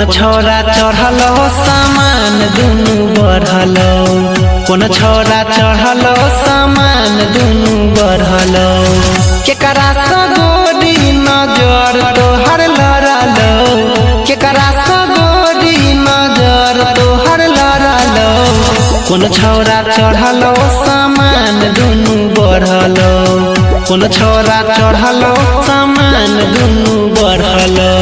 कोन छोरा चढ़लो सामान दुनु बढ़लो, कोन छोरा चढ़लो सामान दुनु बढ़लो। केकरा सा गोरी नजर तोहर लड़लो, केकरा सा गोरी नजर तोहर लड़लो। कोन छोरा चढ़लो सामान दुनु बढ़लो, कोन छोरा चढ़लो सामान दुनु बढ़लो।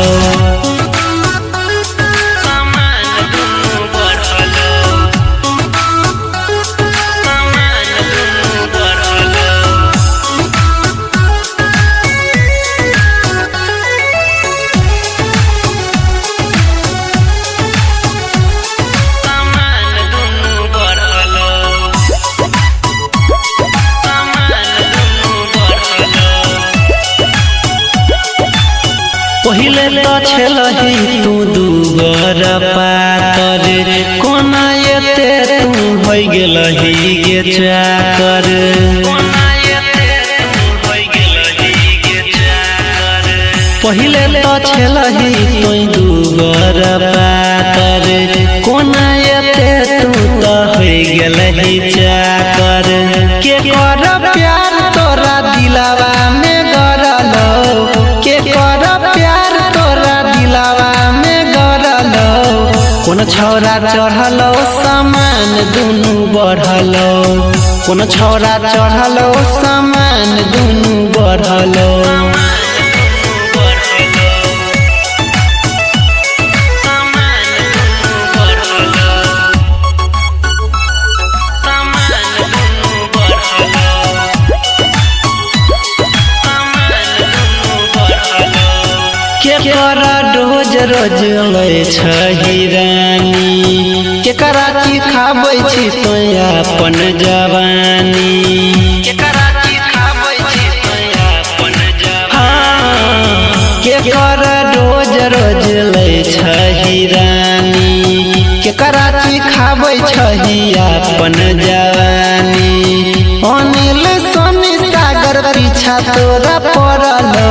पहिले तो छलही तू दूबर पातर, कोना एते तू हो गेलही गे चाकर। पहिले तो छलही तू दूबर पातर, कोना एते तू तो हो गेलही चाकर। के कर प्यार तोरा दिलवा में गरलो, के कर प्यार तोरा दिलवा में गरलो। कोन छोरा चढ़लो सामान दुनु बढ़लो, कोन छोरा चढ़लो सामान दुनु बढ़लो। केकरा रोज रोज लै छही रानी, केकरा की खाबै छी तो अपन जवानी। केकरा की खाबै छी तो अपन जवानी। केकरा रोज रोज लै छही रानी, केकरा की खाबै छही अपन जवानी। अनिल सोनी सागर पीछा तोरा पड़लो,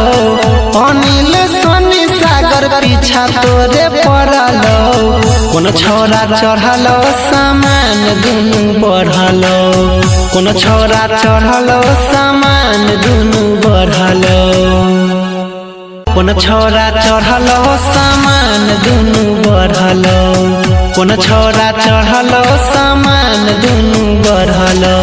अनिल सोनी सागर पीछा तोरे पड़लो। कोन छोरा चढ़लो सामान दुनु बढ़लो, कोन छोरा चढ़लो सामान दुनु बढ़लो। कोन छोरा चढ़लो सामान दुनु बढ़लो, कोन छोरा चढ़लो सामान दुनु बढ़लो।